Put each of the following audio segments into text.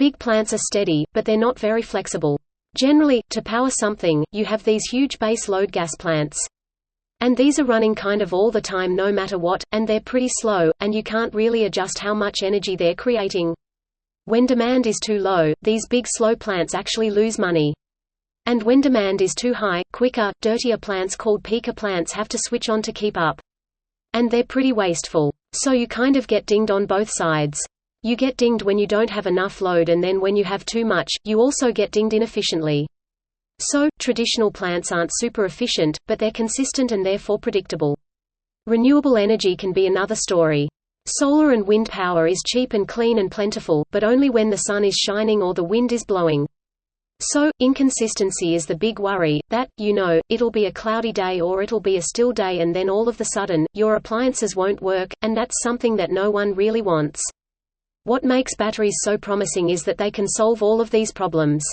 big plants are steady, but they're not very flexible. Generally, to power something, you have these huge base load gas plants. And these are running kind of all the time no matter what, and they're pretty slow, and you can't really adjust how much energy they're creating. When demand is too low, these big slow plants actually lose money. And when demand is too high, quicker, dirtier plants called peaker plants have to switch on to keep up. And they're pretty wasteful. So you kind of get dinged on both sides. You get dinged when you don't have enough load, and then when you have too much, you also get dinged inefficiently. So, traditional plants aren't super efficient, but they're consistent and therefore predictable. Renewable energy can be another story. Solar and wind power is cheap and clean and plentiful, but only when the sun is shining or the wind is blowing. So, inconsistency is the big worry, that, it'll be a cloudy day or it'll be a still day and then all of a sudden, your appliances won't work, and that's something that no one really wants. What makes batteries so promising is that they can solve all of these problems.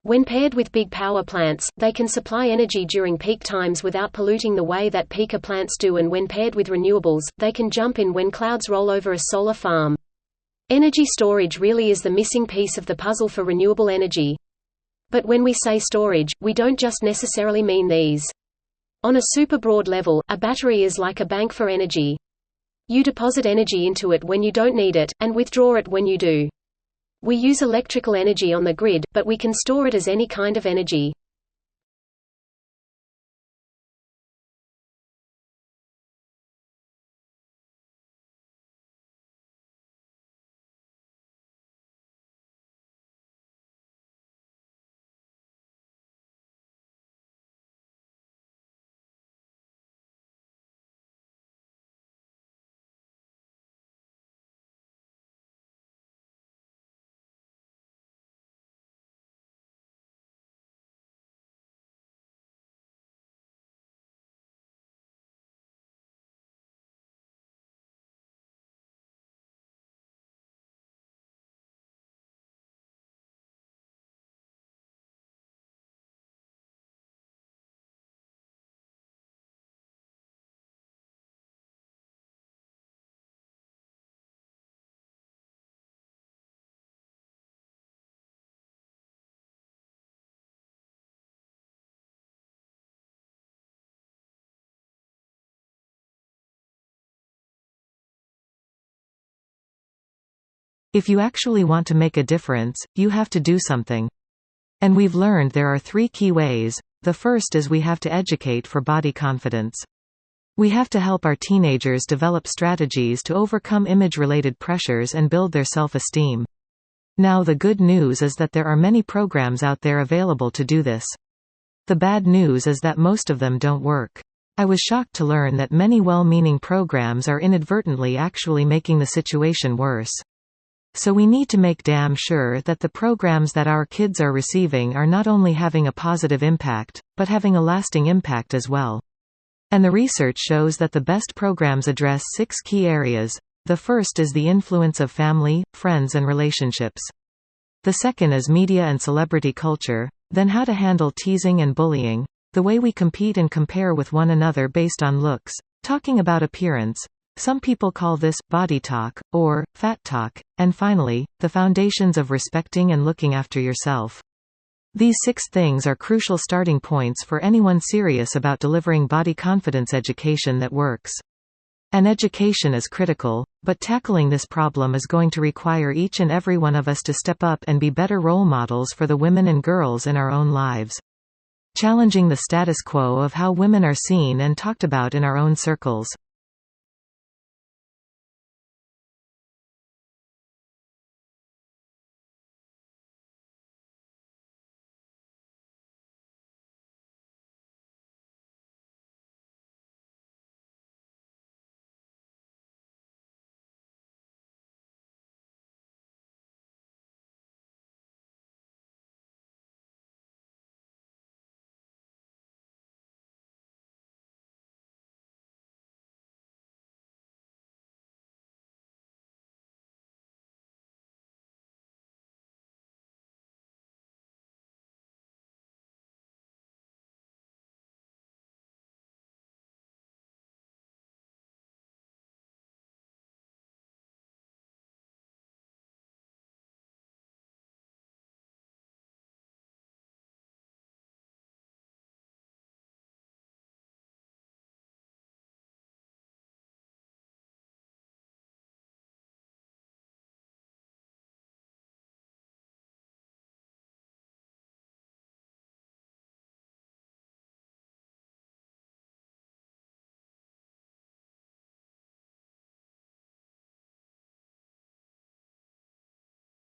When paired with big power plants, they can supply energy during peak times without polluting the way that peaker plants do, and when paired with renewables, they can jump in when clouds roll over a solar farm. Energy storage really is the missing piece of the puzzle for renewable energy. But when we say storage, we don't just necessarily mean these. On a super broad level, a battery is like a bank for energy. You deposit energy into it when you don't need it, and withdraw it when you do. We use electrical energy on the grid, but we can store it as any kind of energy. If you actually want to make a difference, you have to do something. And we've learned there are 3 key ways. The first is we have to educate for body confidence. We have to help our teenagers develop strategies to overcome image-related pressures and build their self-esteem. Now the good news is that there are many programs out there available to do this. The bad news is that most of them don't work. I was shocked to learn that many well-meaning programs are inadvertently actually making the situation worse. So we need to make damn sure that the programs that our kids are receiving are not only having a positive impact, but having a lasting impact as well. And the research shows that the best programs address 6 key areas. The first is the influence of family, friends and relationships. The second is media and celebrity culture, then how to handle teasing and bullying, the way we compete and compare with one another based on looks, talking about appearance. Some people call this body talk, or fat talk, and finally, the foundations of respecting and looking after yourself. These 6 things are crucial starting points for anyone serious about delivering body confidence education that works. And education is critical, but tackling this problem is going to require each and every one of us to step up and be better role models for the women and girls in our own lives. Challenging the status quo of how women are seen and talked about in our own circles.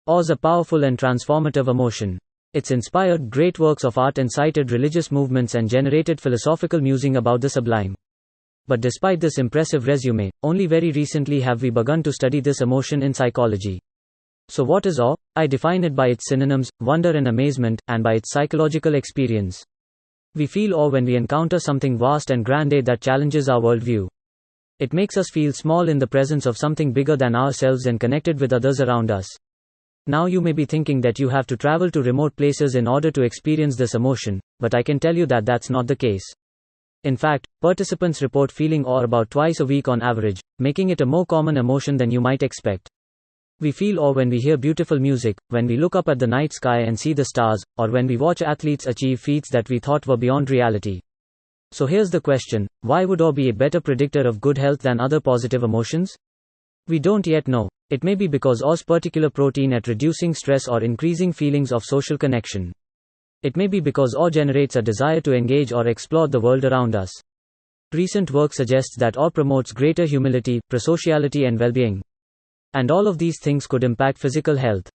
Awe is a powerful and transformative emotion. It's inspired great works of art, incited religious movements, and generated philosophical musing about the sublime. But despite this impressive resume, only very recently have we begun to study this emotion in psychology. So what is awe? I define it by its synonyms, wonder and amazement, and by its psychological experience. We feel awe when we encounter something vast and grand that challenges our worldview. It makes us feel small in the presence of something bigger than ourselves and connected with others around us. Now you may be thinking that you have to travel to remote places in order to experience this emotion, but I can tell you that that's not the case. In fact, participants report feeling awe about twice a week on average, making it a more common emotion than you might expect. We feel awe when we hear beautiful music, when we look up at the night sky and see the stars, or when we watch athletes achieve feats that we thought were beyond reality. So here's the question, why would awe be a better predictor of good health than other positive emotions? We don't yet know. It may be because awe's particular protein at reducing stress or increasing feelings of social connection. It may be because awe generates a desire to engage or explore the world around us. Recent work suggests that awe promotes greater humility, prosociality and well-being. And all of these things could impact physical health.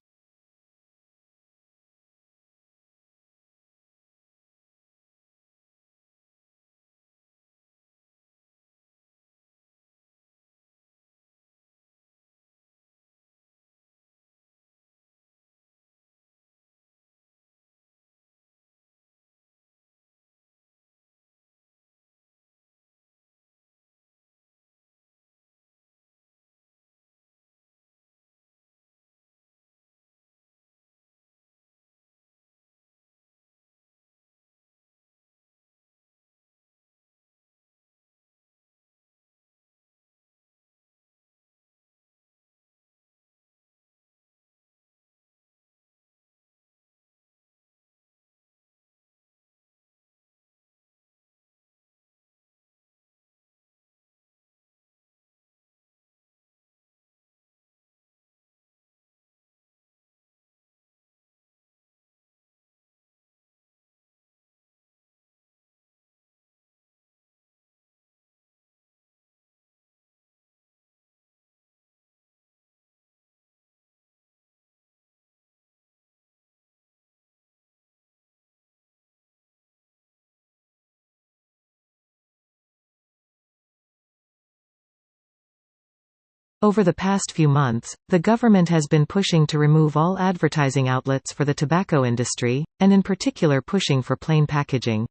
Over the past few months, the government has been pushing to remove all advertising outlets for the tobacco industry, and in particular pushing for plain packaging.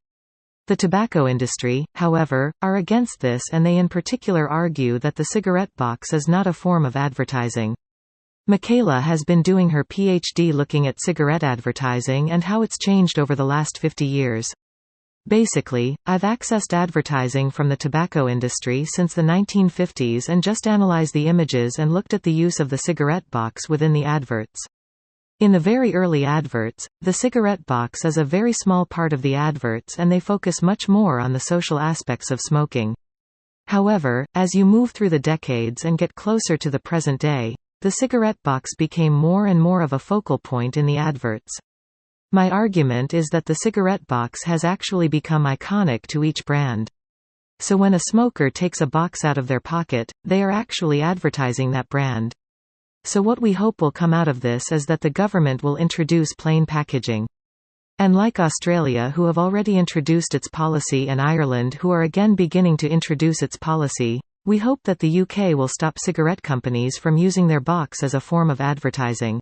The tobacco industry, however, are against this, and they in particular argue that the cigarette box is not a form of advertising. Michaela has been doing her PhD looking at cigarette advertising and how it's changed over the last 50 years. Basically, I've accessed advertising from the tobacco industry since the 1950s and just analyzed the images and looked at the use of the cigarette box within the adverts. In the very early adverts, the cigarette box is a very small part of the adverts and they focus much more on the social aspects of smoking. However, as you move through the decades and get closer to the present day, the cigarette box became more and more of a focal point in the adverts. My argument is that the cigarette box has actually become iconic to each brand. So when a smoker takes a box out of their pocket, they are actually advertising that brand. So what we hope will come out of this is that the government will introduce plain packaging. And like Australia, who have already introduced its policy, and Ireland, who are again beginning to introduce its policy, we hope that the UK will stop cigarette companies from using their box as a form of advertising.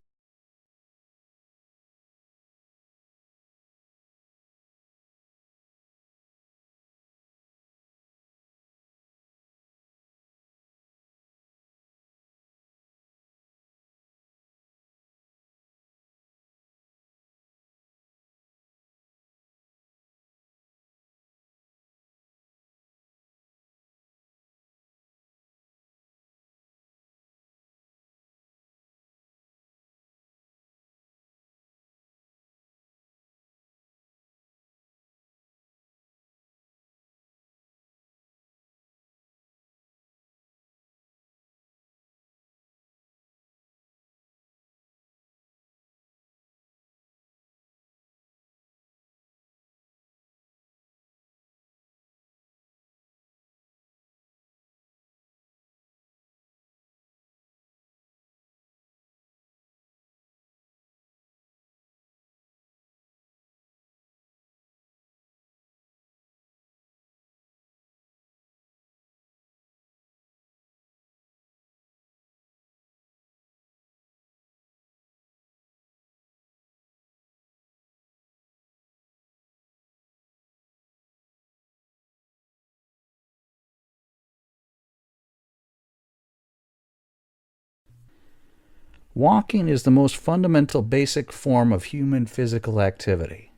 Walking is the most fundamental basic form of human physical activity.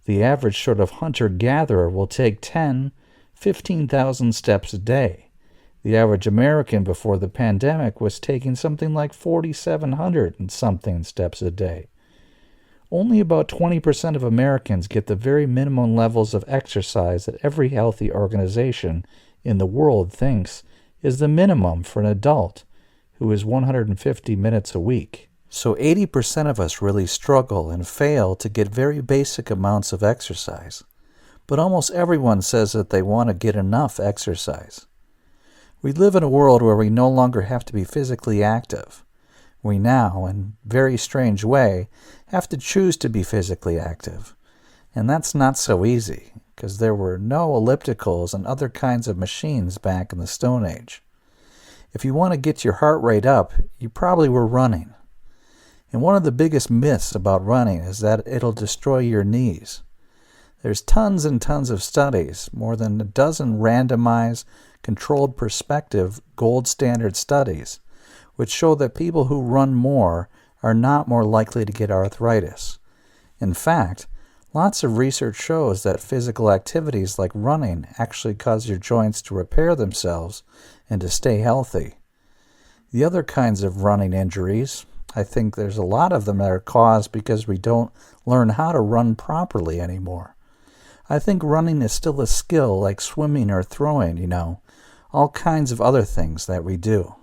The average sort of hunter-gatherer will take 15,000 steps a day. The average American before the pandemic was taking something like 4,700 and something steps a day. Only about 20% of Americans get the very minimum levels of exercise that every healthy organization in the world thinks is the minimum for an adult, who is 150 minutes a week. So 80% of us really struggle and fail to get very basic amounts of exercise. But almost everyone says that they want to get enough exercise. We live in a world where we no longer have to be physically active. We now, in a very strange way, have to choose to be physically active. And that's not so easy, because there were no ellipticals and other kinds of machines back in the Stone Age. If you want to get your heart rate up, you probably were running. And one of the biggest myths about running is that it'll destroy your knees. There's tons and tons of studies, more than a dozen randomized, controlled prospective gold standard studies, which show that people who run more are not more likely to get arthritis. In fact, lots of research shows that physical activities like running actually cause your joints to repair themselves and to stay healthy. The other kinds of running injuries, I think there's a lot of them that are caused because we don't learn how to run properly anymore. I think running is still a skill like swimming or throwing, all kinds of other things that we do.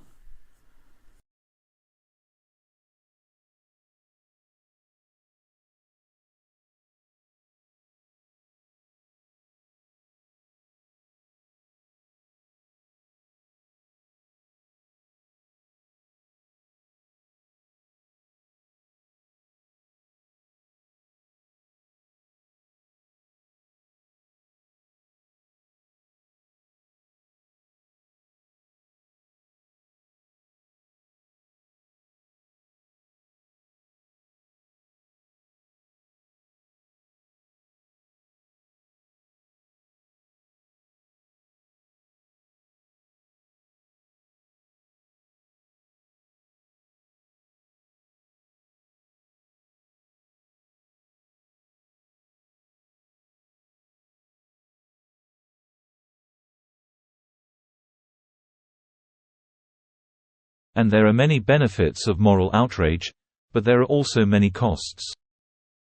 And there are many benefits of moral outrage, but there are also many costs.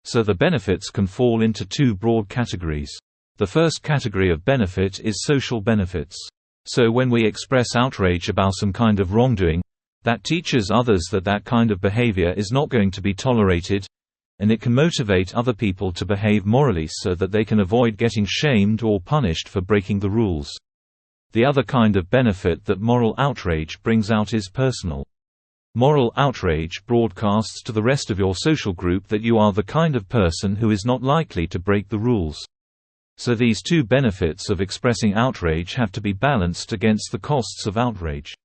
So the benefits can fall into two broad categories. The first category of benefit is social benefits. So when we express outrage about some kind of wrongdoing, that teaches others that that kind of behavior is not going to be tolerated, and it can motivate other people to behave morally so that they can avoid getting shamed or punished for breaking the rules. The other kind of benefit that moral outrage brings out is personal. Moral outrage broadcasts to the rest of your social group that you are the kind of person who is not likely to break the rules. So these two benefits of expressing outrage have to be balanced against the costs of outrage.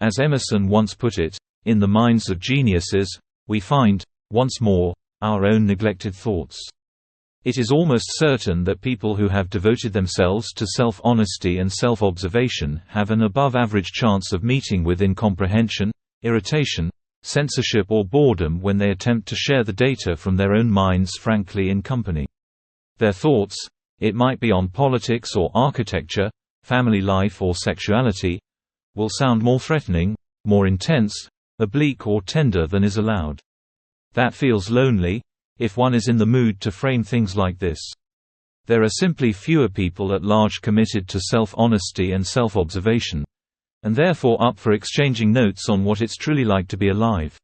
As Emerson once put it, in the minds of geniuses, we find, once more, our own neglected thoughts. It is almost certain that people who have devoted themselves to self-honesty and self-observation have an above-average chance of meeting with incomprehension, irritation, censorship or boredom when they attempt to share the data from their own minds frankly in company. Their thoughts, it might be on politics or architecture, family life or sexuality, will sound more threatening, more intense, oblique or tender than is allowed. That feels lonely, if one is in the mood to frame things like this. There are simply fewer people at large committed to self-honesty and self-observation, and therefore up for exchanging notes on what it's truly like to be alive.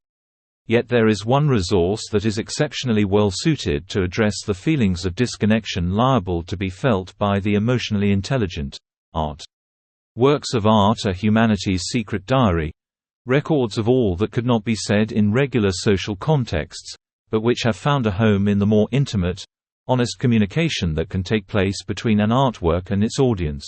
Yet there is one resource that is exceptionally well suited to address the feelings of disconnection liable to be felt by the emotionally intelligent: art. Works of art are humanity's secret diary, records of all that could not be said in regular social contexts, but which have found a home in the more intimate, honest communication that can take place between an artwork and its audience.